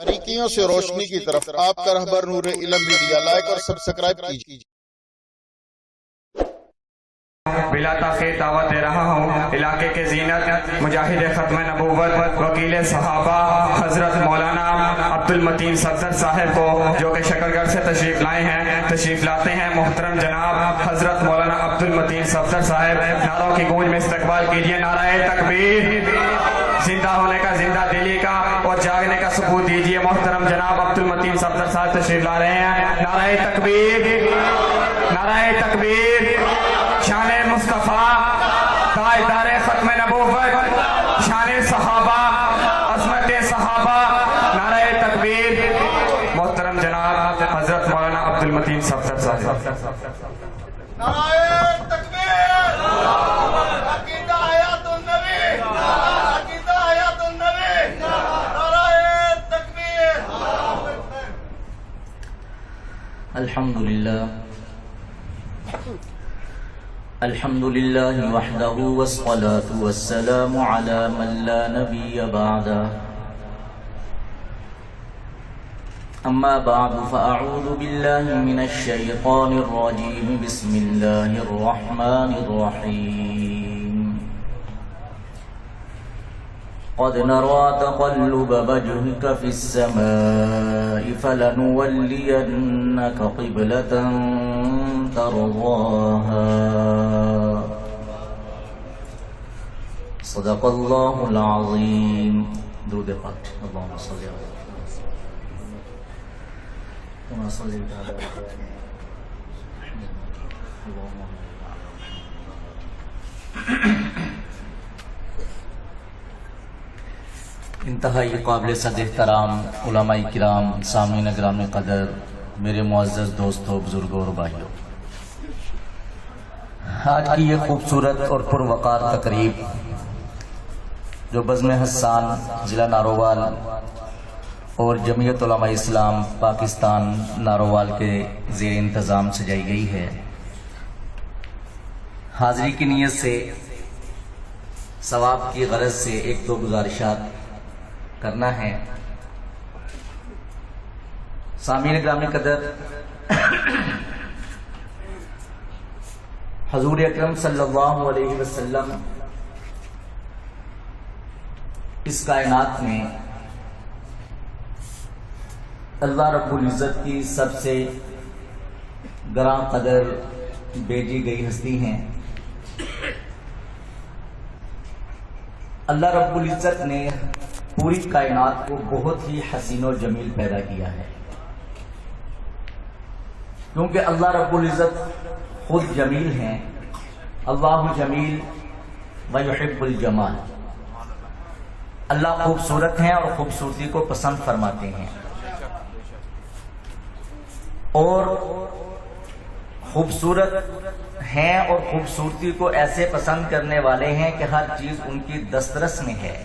باریکیوں سے روشنی کی طرف آپ کا رہبر نور علم میڈیا لائک اور سبسکرائب کیجیے۔ بلا تاخیر دعوت دے رہا ہوں علاقے کے زینت مجاہد ختم نبوت وکیل صحابہ حضرت مولانا عبد المتین صفدر صاحب کو، جو کہ شکر گڑھ سے تشریف لائے ہیں، تشریف لاتے ہیں محترم جناب حضرت مولانا عبد المتین صفدر صاحب۔ نعروں کی گونج میں استقبال کیجیے۔ نعرہ تکبیر، زندہ ہونے کا زندہ دلی کا اور جاگنے کا ثبوت دیجیے۔ محترم جناب عبد المتین صفدر صاحب تشریف لا رہے ہیں۔ نعرہ تکبیر، نعرہ تکبیر، شان مصطفیٰ، تاجدار ختم نبوت، شان صحابہ، عظمت صحابہ، نعرہ تکبیر۔ محترم جناب حضرت مولانا عبد المتین صفدر صاحب۔ نعرہ تکبیر، عقیدہ حیات النبی، عقیدہ حیات النبی، نعرہ تکبیر۔ الحمد لله وحده والصلاة والسلام على من لا نبي بعده، أما بعد فأعوذ بالله من الشيطان الرجيم، بسم الله الرحمن الرحيم۔ قد نرى تقلب وجهك في السماء فلنولينك قبلة ترضاها، صدق الله العظيم۔ درود پاک اللهم صل على كما صليت على انتہائی قابل صد احترام علماء کرام، سامعین گرامی قدر، میرے معزز دوستوں، بزرگوں اور بھائیوں، آج کی یہ خوبصورت اور پروقار تقریب جو بزم حسان ضلع نارووال اور جمعیت علماء اسلام پاکستان نارووال کے زیر انتظام سجائی گئی ہے، حاضری کی نیت سے، ثواب کی غرض سے ایک دو گزارشات کرنا ہے۔ سامعین گرامی قدر، حضور اکرم صلی اللہ علیہ وسلم اس کائنات میں اللہ رب العزت کی سب سے گراں قدر بھیجی گئی ہستی ہیں۔ اللہ رب العزت نے پوری کائنات کو بہت ہی حسین و جمیل پیدا کیا ہے، کیونکہ اللہ رب العزت خود جمیل ہیں۔ اللہ جمیل ویحب الجمال، اللہ خوبصورت ہیں اور خوبصورتی کو پسند فرماتے ہیں، اور خوبصورت ہیں اور خوبصورتی کو ایسے پسند کرنے والے ہیں کہ ہر چیز ان کی دسترس میں ہے۔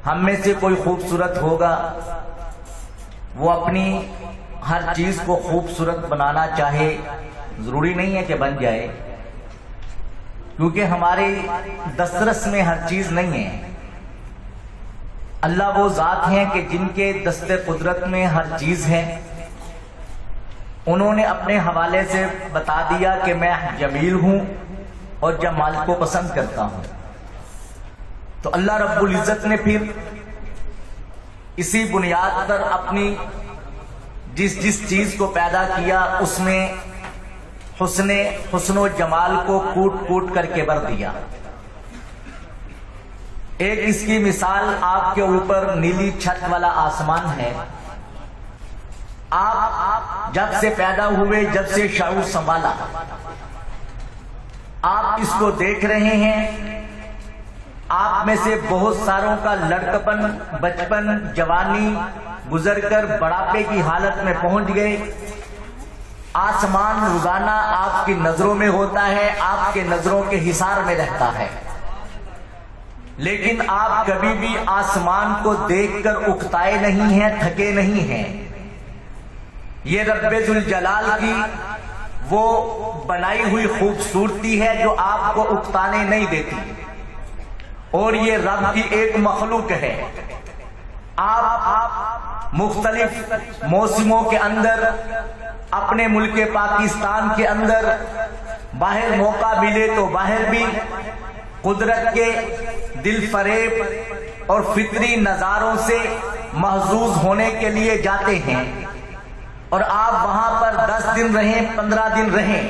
ہم میں سے کوئی خوبصورت ہوگا، وہ اپنی ہر چیز کو خوبصورت بنانا چاہے، ضروری نہیں ہے کہ بن جائے، کیونکہ ہماری دسترس میں ہر چیز نہیں ہے۔ اللہ وہ ذات ہیں کہ جن کے دست قدرت میں ہر چیز ہے۔ انہوں نے اپنے حوالے سے بتا دیا کہ میں جمیل ہوں اور جمال کو پسند کرتا ہوں۔ تو اللہ رب العزت نے پھر اسی بنیاد پر اپنی جس چیز کو پیدا کیا اس میں حسن و جمال کو کوٹ کوٹ کر کے بھر دیا۔ ایک اس کی مثال آپ کے اوپر نیلی چھت والا آسمان ہے۔ آپ جب سے پیدا ہوئے، جب سے شعور سنبھالا، آپ اس کو دیکھ رہے ہیں۔ آپ میں سے بہت ساروں کا لڑکپن، بچپن، جوانی گزر کر بڑھاپے کی حالت میں پہنچ گئے۔ آسمان روزانہ آپ کی نظروں میں ہوتا ہے، آپ کے نظروں کے حصار میں رہتا ہے، لیکن آپ کبھی بھی آسمان کو دیکھ کر اکتائے نہیں ہیں، تھکے نہیں ہیں۔ یہ رب ذوالجلال کی وہ بنائی ہوئی خوبصورتی ہے جو آپ کو اکتانے نہیں دیتی، اور یہ رب کی ایک مخلوق ہے۔ آپ مختلف موسموں کے اندر اپنے ملک پاکستان کے اندر باہر موقع ملے تو باہر بھی قدرت کے دل فریب اور فطری نظاروں سے محظوظ ہونے کے لیے جاتے ہیں، اور آپ وہاں پر 10 دن رہیں، 15 دن رہیں،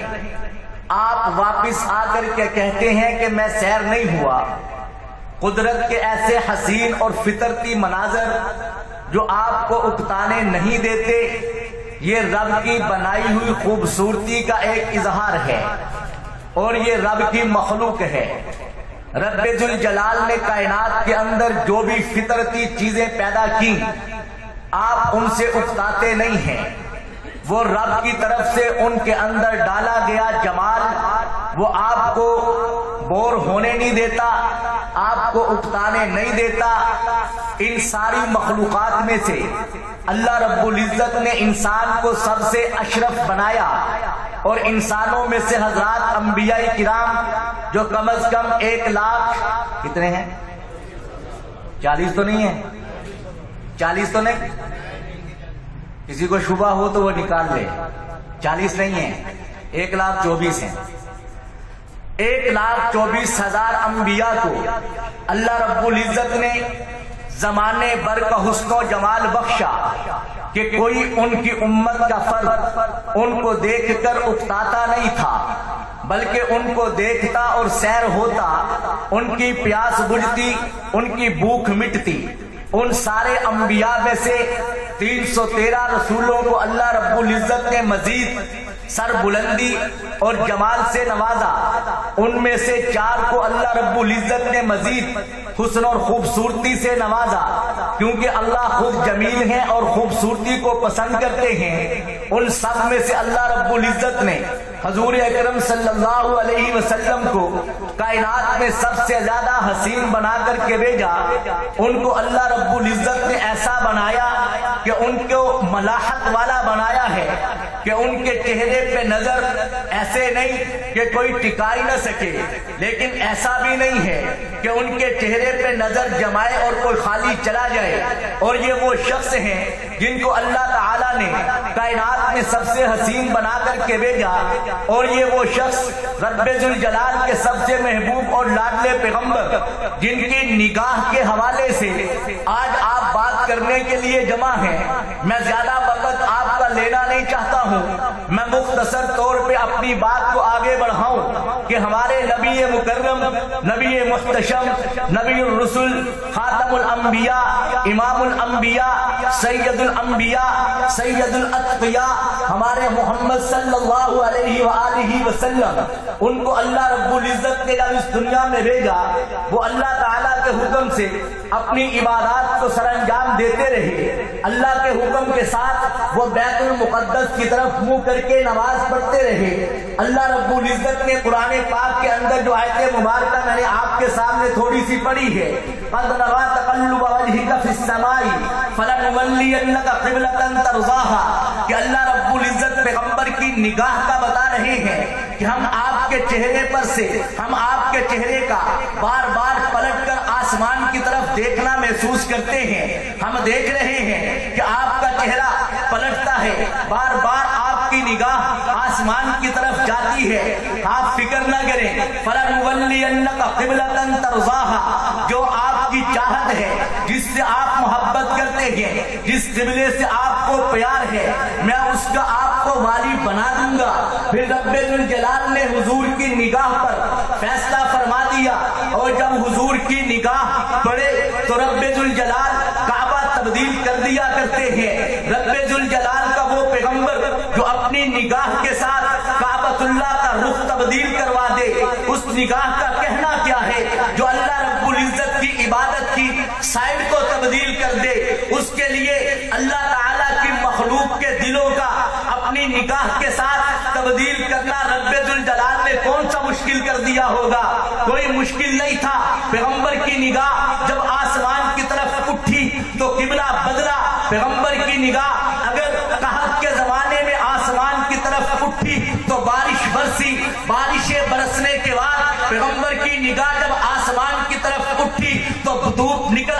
آپ واپس آ کر کے کہتے ہیں کہ میں سیر نہیں ہوا۔ قدرت کے ایسے حسین اور فطرتی مناظر جو آپ کو اکتانے نہیں دیتے، یہ رب کی بنائی ہوئی خوبصورتی کا ایک اظہار ہے، اور یہ رب کی مخلوق ہے۔ رب ذوالجلال نے کائنات کے اندر جو بھی فطرتی چیزیں پیدا کی، آپ ان سے اکتاتے نہیں ہیں۔ وہ رب کی طرف سے ان کے اندر ڈالا گیا جمال، وہ آپ کو بور ہونے نہیں دیتا، آپ کو اکتانے نہیں دیتا۔ ان ساری مخلوقات میں سے اللہ رب العزت نے انسان کو سب سے اشرف بنایا، اور انسانوں میں سے حضرات انبیاء کرام جو کم از کم 1 لاکھ کتنے ہیں؟ 40 تو نہیں ہے؟ 40 تو نہیں؟ کسی کو شبہ ہو تو وہ نکال لے، 40 نہیں ہے، 1,24,000 ہیں۔ 1,24,000 انبیاء کو اللہ رب العزت نے زمانے بھر کا حسن و جمال بخشا کہ کوئی ان کی امت کا فرد ان کو دیکھ کر اکتاتا نہیں تھا، بلکہ ان کو دیکھتا اور سیر ہوتا، ان کی پیاس بجھتی، ان کی بھوک مٹتی۔ ان سارے انبیاء میں سے 313 رسولوں کو اللہ رب العزت نے مزید سر بلندی اور جمال سے نوازا۔ ان میں سے 4 کو اللہ رب العزت نے مزید حسن اور خوبصورتی سے نوازا، کیونکہ اللہ خود جمیل ہیں اور خوبصورتی کو پسند کرتے ہیں۔ ان سب میں سے اللہ رب العزت نے حضور اکرم صلی اللہ علیہ وسلم کو کائنات میں سب سے زیادہ حسین بنا کر کے بھیجا۔ ان کو اللہ رب العزت نے ایسا بنایا کہ ان کو ملاحت والا بنایا ہے کہ ان کے چہرے پہ نظر ایسے نہیں کہ کوئی ٹکا ہی نہ سکے، لیکن ایسا بھی نہیں ہے کہ ان کے چہرے پہ نظر جمائے اور کوئی خالی چلا جائے۔ اور یہ وہ شخص ہیں جن کو اللہ تعالیٰ نے کائنات میں سب سے حسین بنا کر کے بھیجا، اور یہ وہ شخص رب ذوالجلال کے سب سے محبوب اور لاڈلے پیغمبر جن کی نگاہ کے حوالے سے آج آپ بات کرنے کے لیے جمع ہیں۔ میں زیادہ وقت آپ کا لینا نہیں چاہتا ہوں، میں مختصر طور پہ اپنی بات کو آگے بڑھاؤں کہ ہمارے نبی مکرم، نبی محتشم، نبی الرسل، خاتم الانبیاء، امام الانبیاء، سید الانبیاء، سید الاتقیاء، ہمارے محمد صلی اللہ علیہ وآلہ وسلم، ان کو اللہ رب العزت نے جب اس دنیا میں بھیجا، وہ اللہ تعالیٰ کے حکم سے اپنی عبادات کو سر انجام دیتے رہے۔ اللہ کے حکم کے ساتھ وہ بیت المقدس کی طرف منہ کر کے نماز پڑھتے رہے۔ اللہ رب العزت نے قرآن پاک کے اندر جو آیت مبارکہ میں نے آپ کے سامنے تھوڑی سی پڑھی ہے، قَدْ نَرَىٰ تَقَلُّبَ وَجْهِكَ فِي السَّمَاءِ فَلَنُوَلِّيَنَّكَ قِبْلَةً تَرْضَاهَا، کہ اللہ رب العزت پیغمبر کی نگاہ کا بتا رہے ہیں کہ ہم آپ کے چہرے پر سے، ہم آپ کے چہرے کا بار بار پلٹ کر آسمان کی طرف دیکھنا محسوس کرتے ہیں۔ ہم دیکھ رہے ہیں کہ آپ کا چہرہ پلٹتا ہے، بار بار آپ کی نگاہ آسمان کی طرف جاتی ہے۔ آپ فکر نہ کریں، فَلَنُوَلِّيَنَّكَ قِبْلَةً تَرْضَاهَا، جو آپ کی چاہت ہے، جس سے آپ محبت کرتے ہیں، جس قبلے سے آپ کو پیار ہے، میں اس کا آپ کو والی بنا دوں گا۔ پھر رب ذوالجلال نے حضور کی نگاہ پر فیصلہ فرما دیا، اور جب حضور کی نگاہ پڑے تو رب ذوالجلال کعبہ تبدیل کر دیا کرتے ہیں۔ رب ذوالجلال کا وہ پیغمبر جو اپنی نگاہ کے ساتھ کعبۃ اللہ کا رخ تبدیل کروا دے، اس نگاہ کا کہنا کیا ہے؟ جو اللہ رب العزت کی عبادت کی سائڈ کو تبدیل کر دے، اس کے لیے اللہ تعالیٰ کی مخلوق کے دلوں کا اپنی نگاہ کے ساتھ تبدیل کرنا رب ذوالجلال نے کون سا مشکل کر دیا ہوگا؟ کوئی مشکل نہیں تھا۔ پیغمبر کی نگاہ جب آسمان کی طرف اٹھی تو قبلہ بدلا۔ پیغمبر کی نگاہ اگر قحط کے زمانے میں آسمان کی طرف اٹھی تو بارش برسی، بارشیں برسنے کے بعد پیغمبر کی نگاہ جب آسمان کی طرف اٹھی تو دھوپ نکل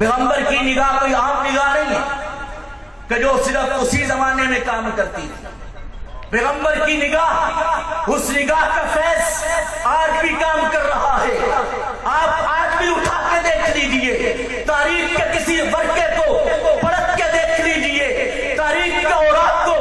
پیغمبر کی نگاہ کوئی عام نگاہ نہیں ہے کہ جو صرف اسی زمانے میں کام کرتی تھی. پیغمبر کی نگاہ، اس نگاہ کا فیض آج بھی کام کر رہا ہے. آپ آج بھی اٹھا کے دیکھ لیجئے، تاریخ کے کسی ورقے کو پلٹ کے دیکھ لیجئے، تاریخ کے اوراق کو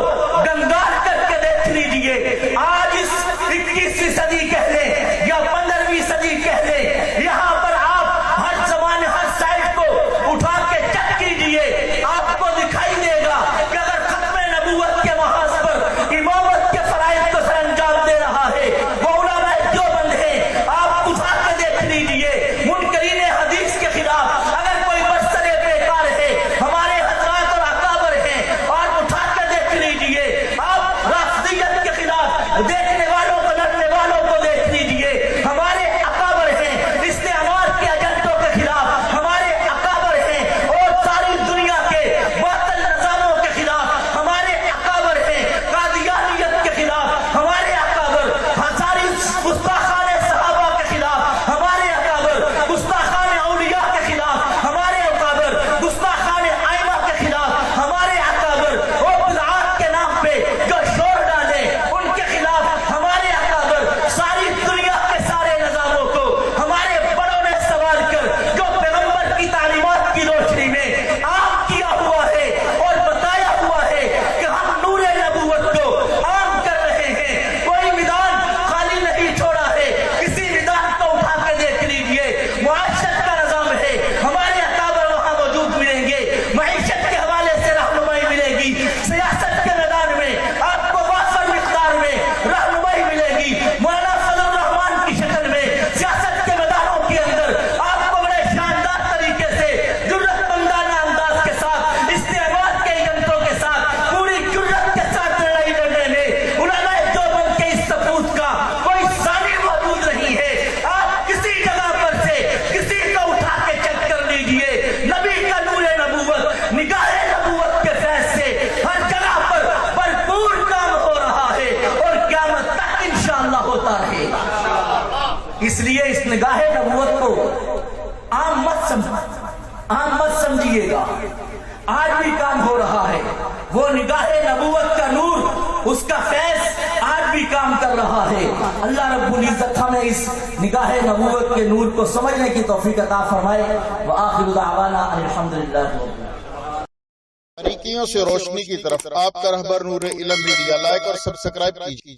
گنگار کر کے دیکھ لیجئے. آج اس 21ویں صدی کہہ لیں یا 15ویں صدی کہہ لیں، یہاں پر آپ ہر زمانے ہر سائٹ کو اٹھا کے چیک کیجئے، آپ کو دکھائی دے گا کہ اگر ختم نبوت کے محاذ پر امامت کے فرائض کو سر انجام دے رہا ہے وہ علماء دیوبند ہیں. آپ اٹھا کے دیکھ لیجئے، منکرین حدیث کے خلاف اگر کوئی برسر بیکار ہے ہمارے حضرات اور اکابر ہیں، اور اٹھا کے دیکھ لیجئے. آپ رافضیت کے خلاف دیکھنے والوں کو، لڑنے والوں کو دیکھ لیجئے، ہمارے اکابر ہیں. استعمار کے ایجنٹوں کے خلاف ہمارے اکابر ہیں، اور ساری دنیا کے باطل نظاموں کے خلاف ہمارے اکابر ہیں. قادیانیت کے خلاف ہمارے اکابر، ساری گستاخان صحابہ کے خلاف ہمارے اکابر، گستاخان اولیاء کے خلاف ہمارے اکابر، گستاخان ائمہ کے خلاف ہمارے اکابر، اور بدعات کے نام پہ جو شور ڈالے ان کے خلاف ہمارے اکابر. ساری دنیا کے سارے نظاموں کو ہمارے بڑوں نے سوال کر جو پیغمبر کی تعلیمات کی روشنی میں عام کیا ہوا ہے اور بتایا ہوا ہے کہ ہم نور نبوت کو عام کر رہے ہیں. کوئی میدان خالی نہیں چھوڑا ہے، کسی میدان کو اٹھا کے دیکھ لیجئے. معاشرت کا نظام ہے، ہمارے اکابر وہاں موجود ملیں گے. معیشت کے حوالے سے رہنمائی ملے گی. سیاست کے میدان میں آپ کو وافر مقدار میں رہنمائی ملے گی. مولانا فضل الرحمان کی شکل میں سیاست کے میدانوں کے اندر آپ کو بڑے شاندار طریقے سے جرأت مندانہ انداز کے ساتھ استعمار کے ایجنٹوں کے ساتھ پوری جرأت کے ساتھ لڑائی لڑنے میں علماء دیوبند کے اس ثبوت کا کوئی ثانی موجود نہیں ہے. آپ کسی جگہ پر سے کسی کو اٹھا کے چیک کر لیجئے، نبی کا نور نبوت، نگاہ نبوت کے فیض سے ہر جگہ پر بھرپور کام ہو رہا ہے اور قیامت تک انشاءاللہ ہوتا رہے گا. اس لیے اس نگاہ نبوت کو عام مت سمجھیے گا. آج بھی کام ہو رہا ہے. وہ نگاہ نبوت کا نور، اس کا فیض آج بھی کام کر رہا ہے. اللہ رب العزت ہمیں اس نگاہ نبوت کے نور کو سمجھنے کی توفیق عطا فرمائے. وآخر دعوانا الحمدللہ. باریکیوں سے روشنی کی طرف آپ کا رہبر نور علم میڈیا لائک اور سبسکرائب کیجیے.